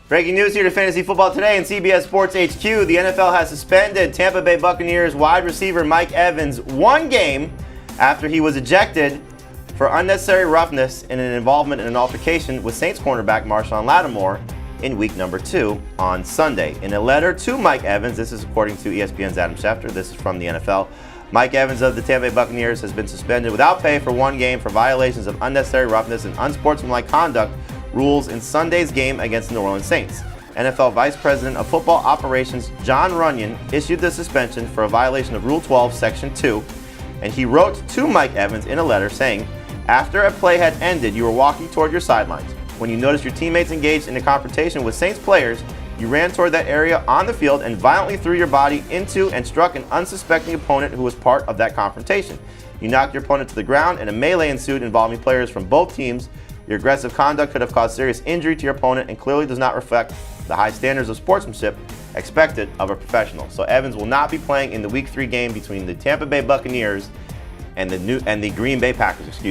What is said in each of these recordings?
Breaking news here to Fantasy Football Today in CBS Sports HQ. The NFL has suspended Tampa Bay Buccaneers wide receiver Mike Evans 1 game after he was ejected for unnecessary roughness in an involvement in an altercation with Saints cornerback Marshawn Lattimore in week number 2 on Sunday. In a letter to Mike Evans, this is according to ESPN's Adam Schefter, this is from the NFL, Mike Evans of the Tampa Bay Buccaneers has been suspended without pay for 1 game for violations of unnecessary roughness and unsportsmanlike conduct rules in Sunday's game against the New Orleans Saints. NFL Vice President of Football Operations John Runyon issued the suspension for a violation of Rule 12, Section 2, and he wrote to Mike Evans in a letter saying, after a play had ended, you were walking toward your sidelines. When you noticed your teammates engaged in a confrontation with Saints players, you ran toward that area on the field and violently threw your body into and struck an unsuspecting opponent who was part of that confrontation. You knocked your opponent to the ground and a melee ensued involving players from both teams. Your aggressive conduct could have caused serious injury to your opponent and clearly does not reflect the high standards of sportsmanship expected of a professional. So Evans will not be playing in the Week 3 game between the Tampa Bay Buccaneers and the Green Bay Packers.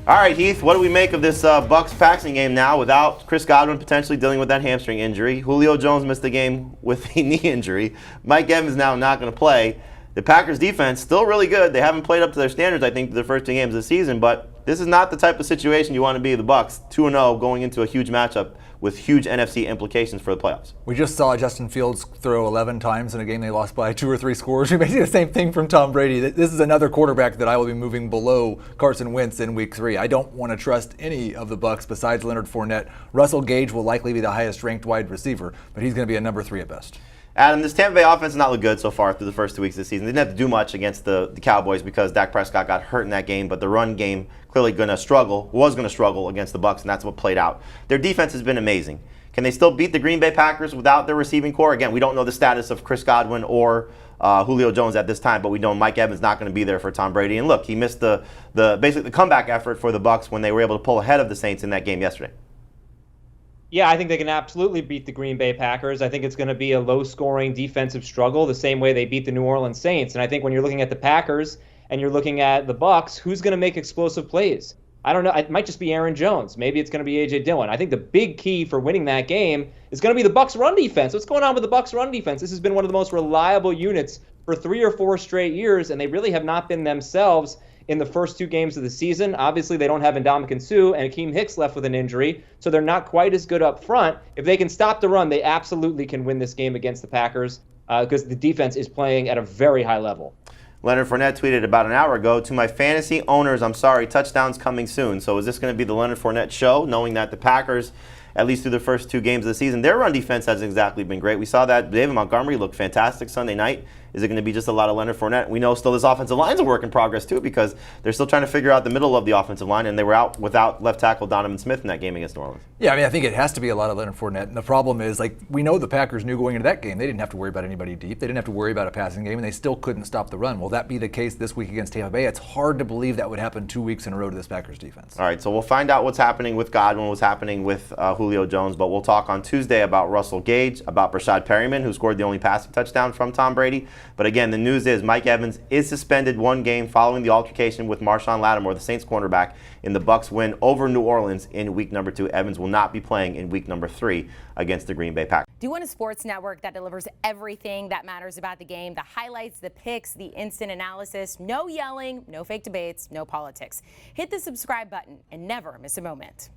All right, Heath, what do we make of this Bucs-Paxton game now without Chris Godwin potentially dealing with that hamstring injury? Julio Jones missed the game with a knee injury. Mike Evans now not going to play. The Packers defense still really good. They haven't played up to their standards, I think, the first 2 games of the season, but this is not the type of situation you want to be the Bucs, 2-0 going into a huge matchup with huge NFC implications for the playoffs. We just saw Justin Fields throw 11 times in a game they lost by 2 or 3 scores. We may see the same thing from Tom Brady. This is another quarterback that I will be moving below Carson Wentz in Week 3. I don't want to trust any of the Bucs besides Leonard Fournette. Russell Gage will likely be the highest ranked wide receiver, but he's going to be a number 3 at best. Adam, this Tampa Bay offense has not looked good so far through the first 2 weeks of the season. They didn't have to do much against the Cowboys because Dak Prescott got hurt in that game, but the run game clearly was going to struggle against the Bucs, and that's what played out. Their defense has been amazing. Can they still beat the Green Bay Packers without their receiving core? Again, we don't know the status of Chris Godwin or Julio Jones at this time, but we know Mike Evans not going to be there for Tom Brady. And look, he missed basically the comeback effort for the Bucs when they were able to pull ahead of the Saints in that game yesterday. Yeah, I think they can absolutely beat the Green Bay Packers. I think it's going to be a low-scoring defensive struggle, the same way they beat the New Orleans Saints. And I think when you're looking at the Packers and you're looking at the Bucs, who's going to make explosive plays? I don't know. It might just be Aaron Jones. Maybe it's going to be A.J. Dillon. I think the big key for winning that game is going to be the Bucs' run defense. What's going on with the Bucs' run defense? This has been one of the most reliable units for 3 or 4 straight years, and they really have not been themselves in the first 2 games of the season. Obviously, they don't have Ndamukong Suh and Akeem Hicks left with an injury, so they're not quite as good up front. If they can stop the run, they absolutely can win this game against the Packers because the defense is playing at a very high level. Leonard Fournette tweeted about an hour ago, to my fantasy owners, I'm sorry, touchdowns coming soon. So is this going to be the Leonard Fournette show, knowing that the Packers, at least through the first 2 games of the season, their run defense hasn't exactly been great. We saw that David Montgomery looked fantastic Sunday night. Is it going to be just a lot of Leonard Fournette? We know still this offensive line's a work in progress too because they're still trying to figure out the middle of the offensive line, and they were out without left tackle Donovan Smith in that game against New Orleans. Yeah, I think it has to be a lot of Leonard Fournette. And the problem is, we know the Packers knew going into that game they didn't have to worry about anybody deep. They didn't have to worry about a passing game, and they still couldn't stop the run. Will that be the case this week against Tampa Bay? It's hard to believe that would happen 2 weeks in a row to this Packers defense. All right, so we'll find out what's happening with Godwin, what's happening with Julio Jones, but we'll talk on Tuesday about Russell Gage, about Brashad Perryman, who scored the only passing touchdown from Tom Brady. But again, the news is Mike Evans is suspended 1 game following the altercation with Marshawn Lattimore, the Saints cornerback, in the Bucs win over New Orleans in week number 2. Evans will not be playing in week number 3 against the Green Bay Packers. Do you want a sports network that delivers everything that matters about the game? The highlights, the picks, the instant analysis, no yelling, no fake debates, no politics. Hit the subscribe button and never miss a moment.